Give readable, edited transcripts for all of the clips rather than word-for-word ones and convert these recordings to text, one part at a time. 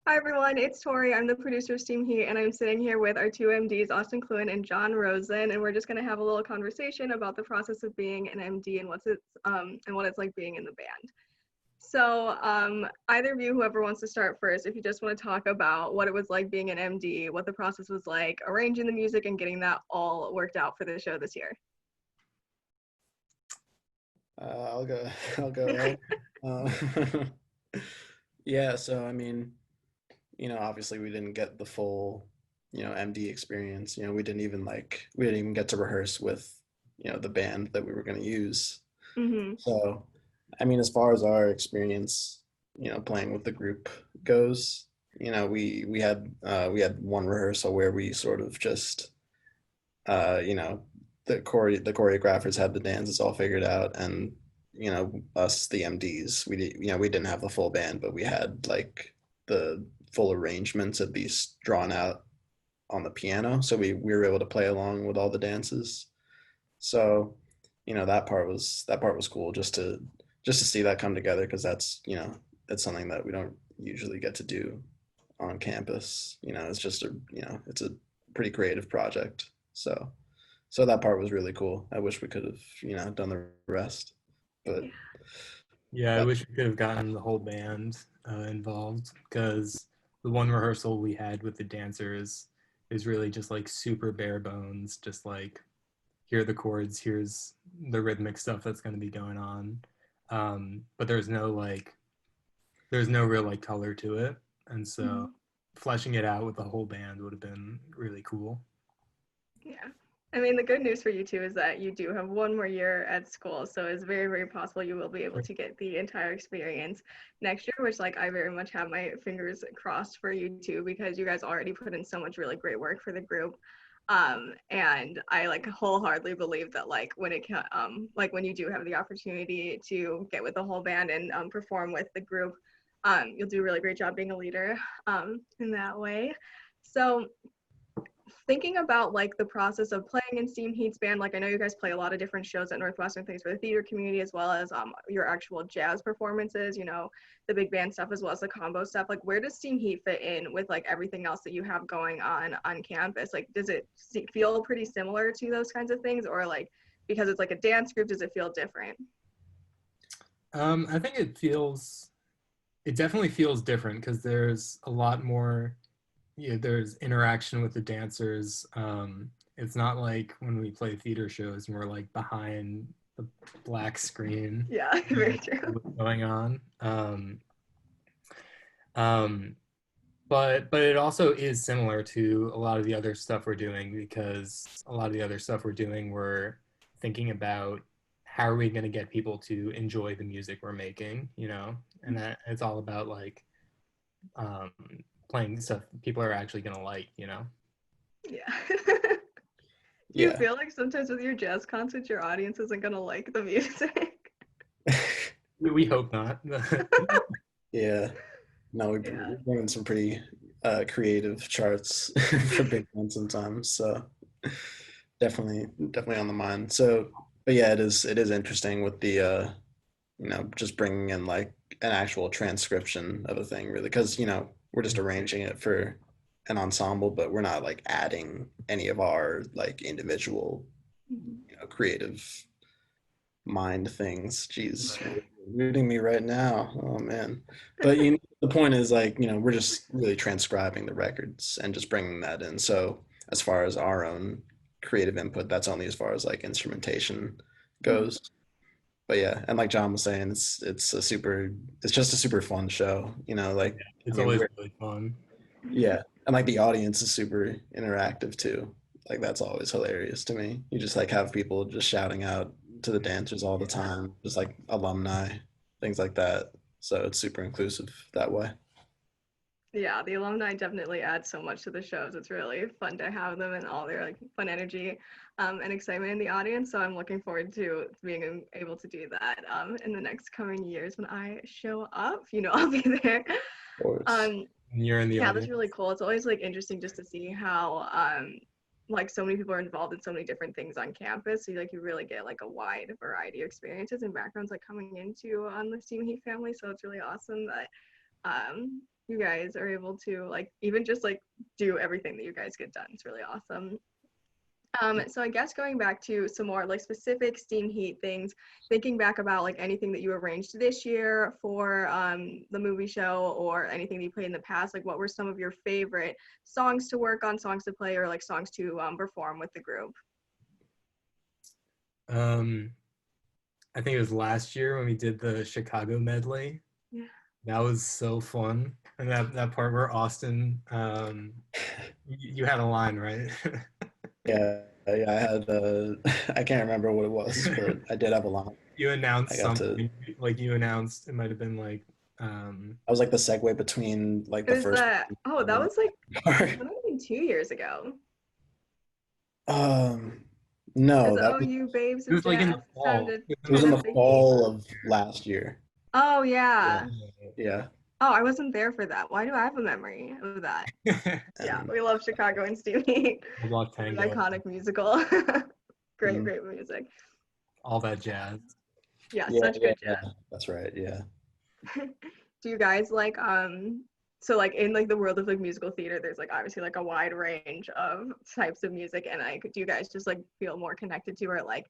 Hi everyone, it's Tori. I'm the producer of Steam Heat, and I'm sitting here with our two MDs, Austin and Jon Rosen, and we're just going to have a little conversation about the process of being an MD and what it's like being in the band. So, either of you, whoever wants to start first, if you just want to talk about what it was like being an MD, what the process was like, arranging the music, and getting that all worked out for the show this year. I'll go. I'll go ahead. Uh, yeah. So I mean, obviously we didn't get the full, MD experience. We didn't even get to rehearse with, the band that we were going to use. Mm-hmm. So, I mean, as far as our experience, playing with the group goes, we had one rehearsal where we sort of just, uh, you know, the choreographers had the dances all figured out, and us the MDs, we didn't have the full band, but we had like the full arrangements at least drawn out on the piano, so we were able to play along with all the dances. So that part was cool, just to see that come together, because that's something that we don't usually get to do on campus. It's a pretty creative project. So that part was really cool. I wish we could have, done the rest, but Yeah, I that, wish we could have gotten the whole band involved, because the one rehearsal we had with the dancers is really just like super bare bones, just like here are the chords, here's the rhythmic stuff that's going to be going on. But there's no real like color to it. And so Mm-hmm. fleshing it out with the whole band would have been really cool. Yeah. I mean, the good news for you two is that you do have one more year at school, so it's very, very possible you will be able to get the entire experience next year, which like I very much have my fingers crossed for you two, because you guys already put in so much really great work for the group. And I like wholeheartedly believe that like when you do have the opportunity to get with the whole band and perform with the group, you'll do a really great job being a leader in that way. So thinking about like the process of playing in Steam Heat's band, like I know you guys play a lot of different shows at Northwestern, things for the theater community, as well as your actual jazz performances, the big band stuff, as well as the combo stuff. Like, where does Steam Heat fit in with like everything else that you have going on campus? Like, does it feel pretty similar to those kinds of things, or like because it's like a dance group, does it feel different? I think it definitely feels different, because there's a lot more. Yeah, there's interaction with the dancers. It's not like when we play theater shows and we're like behind the black screen. Yeah, very true. What's going on. Um, but it also is similar to a lot of the other stuff we're doing, because a lot of the other stuff we're doing, we're thinking about how are we going to get people to enjoy the music we're making, and that it's all about like um, playing stuff people are actually going to like. Yeah. Do you yeah. feel like sometimes with your jazz concerts, your audience isn't gonna like the music? We hope not. Yeah. No, Yeah. we're bringing some pretty creative charts for big ones sometimes. So definitely on the mind. So, but yeah, it is interesting with the just bringing in like an actual transcription of a thing, really, because we're just arranging it for an ensemble, but we're not like adding any of our like individual Mhm. creative mind things. Jeez, you're reading me right now. Oh man. But the point is, like, we're just really transcribing the records and just bringing that in. So as far as our own creative input, that's only as far as like instrumentation Mhm. goes. But yeah, and like John was saying, it's just a super fun show. Yeah, Like, I it's mean, always we're really fun. yeah, and like the audience is super interactive too. Like that's always hilarious to me. You just like have people just shouting out to the dancers all the Yeah. time, just like alumni, things like that. So it's super inclusive that way. Yeah, the alumni definitely add so much to the shows. It's really fun to have them and all their like fun energy and excitement in the audience. So I'm looking forward to being able to do that in the next coming years when I show up. I'll be there. Of course. Um, And you're in the yeah, that's audience. really cool. It's always like interesting just to see how like so many people are involved in so many different things on campus. So you really get like a wide variety of experiences and backgrounds like coming into the Steam Heat family. So it's really awesome that you guys are able to like even just like do everything that you guys get done. It's really awesome. So I guess going back to some more like specific Steam Heat things, thinking back about like anything that you arranged this year for the movie show or anything that you played in the past, like what were some of your favorite songs to work on, songs to play, or like songs to perform with the group? I think it was last year when we did the Chicago medley. Yeah. That was so fun. And that part where Austin, you had a line, right? Yeah, yeah, I had I can't remember what it was, but I did have a line. You announced I got to something, like you announced, it might have been like, I was like the segue between like It the was first that was like part. that might have been 2 years ago. Um It no, was that oh was you babes it of was like in jazz, the it's time fall. to It it was was turn in in up the the heat. fall of last year. Oh Yeah. yeah. Yeah. Oh, I wasn't there for that. Why do I have a memory of that? the Yeah, And we love Chicago and Steam Heat. Block An Tango, iconic musical. Great, mm, great music. all that jazz. Yeah, yeah, such yeah, good yeah. jazz. That's right. Yeah. Do you guys like so like in like the world of like musical theater, there's like obviously like a wide range of types of music, and like do you guys just like feel more connected to or like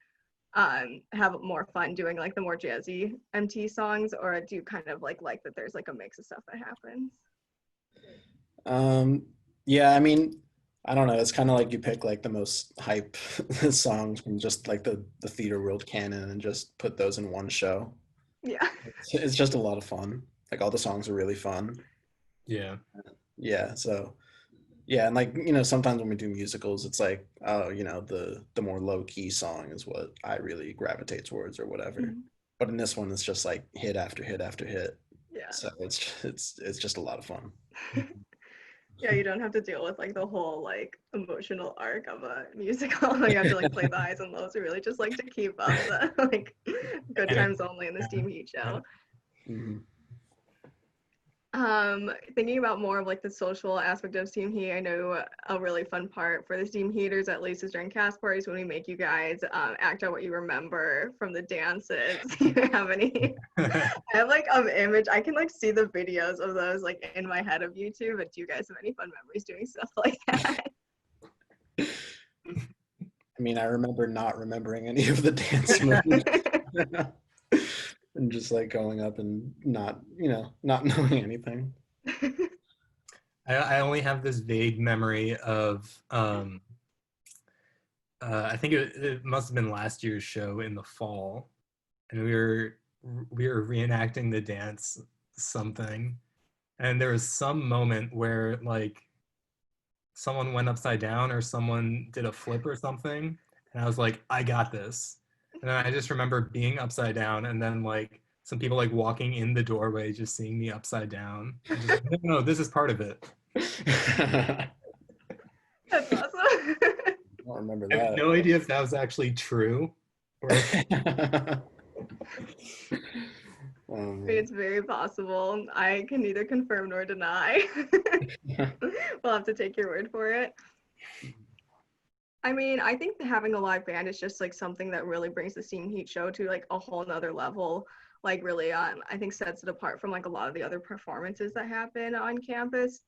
have more fun doing like the more jazzy MT songs, or do you kind of like that there's like a mix of stuff that happens? Um, yeah, I mean, I don't know. It's kind of like you pick like the most hype songs from just like the theater world canon and just put those in one show. Yeah. It's just a lot of fun. Like all the songs are really fun. Yeah. Yeah, so yeah, and like sometimes when we do musicals, it's like oh, the more low key song is what I really gravitate towards or whatever. Mhm. But in this one, it's just like hit after hit after hit. Yeah. So it's just a lot of fun. Yeah, you don't have to deal with like the whole like emotional arc of a musical. Like you have to like play the highs and lows. You really just like to keep up the like good And times only in the Steam Heat show. Mhm. Thinking about more of like the social aspect of Steam Heat, I know a really fun part for the Steam Heaters, at least, is during cast parties when we make you guys act out what you remember from the dances. Do you have any? I have like image. I can like see the videos of those like in my head of YouTube. But do you guys have any fun memories doing stuff like that? I mean, I remember not remembering any of the dance moves and just like going up and not knowing anything. I only have this vague memory of I think it must have been last year's show in the fall, and we were reenacting the dance something, and there was some moment where like someone went upside down or someone did a flip or something, and I was like, I got this. And then I just remember being upside down, and then like some people like walking in the doorway, just seeing me upside down, and just like, no, this is part of it. That's awesome. I don't remember I have that. no idea if that was actually true, or if It's very possible. I can neither confirm nor deny. We'll have to take your word for it. I mean, I think that having a live band is just like something that really brings the Steam Heat show to like a whole nother level. Like really, I think sets it apart from like a lot of the other performances that happen on campus.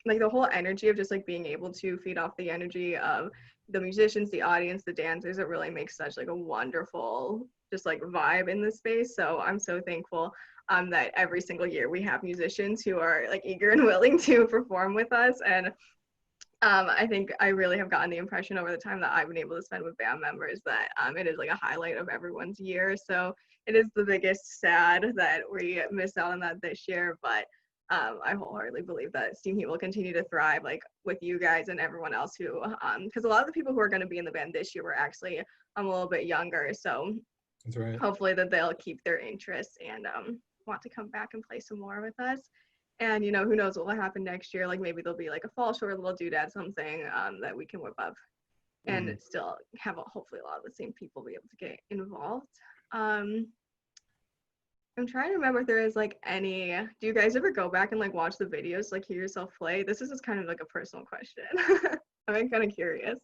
Like the whole energy of just like being able to feed off the energy of the musicians, the audience, the dancers, it really makes such like a wonderful just like vibe in the space. So I'm so thankful that every single year we have musicians who are like eager and willing to perform with us. And I think I really have gotten the impression over the time that I've been able to spend with band members that it is like a highlight of everyone's year. So it is the biggest sad that we missed out on that this year, but I wholeheartedly believe that Steam Heat will continue to thrive like with you guys and everyone else who, because a lot of the people who are going to be in the band this year were actually a little bit younger. So that's right. hopefully that they'll keep their interest and want to come back and play some more with us. And who knows what will happen next year? Like maybe there'll be like a fall short little doodad something that we can whip up, and still have hopefully a lot of the same people be able to get involved. I'm trying to remember if there is like any. Do you guys ever go back and like watch the videos, like hear yourself play? This is just kind of like a personal question. I'm kind of curious.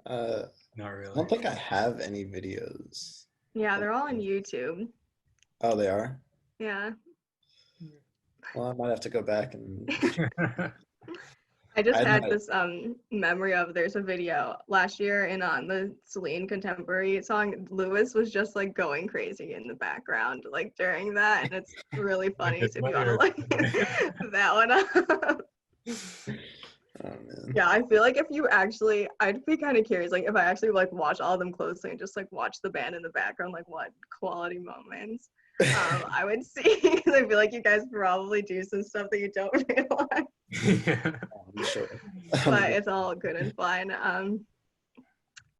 Not Not I really. don't think I have any videos. Yeah, they're all on YouTube. Oh, they are? Yeah. Well, I might have to go back and I just I had might. this memory of there's a video last year in on the Celine contemporary song. Lewis was just like going crazy in the background like during that, and it's really funny. So if you want to like that one up. Oh man. Yeah, I feel like if you actually, I'd be kind of curious, like if I actually like watch all of them closely and just like watch the band in the background, like what quality moments I would see. Because I feel like you guys probably do some stuff that you don't realize, Yeah. I'm sure. but it's all good and fine.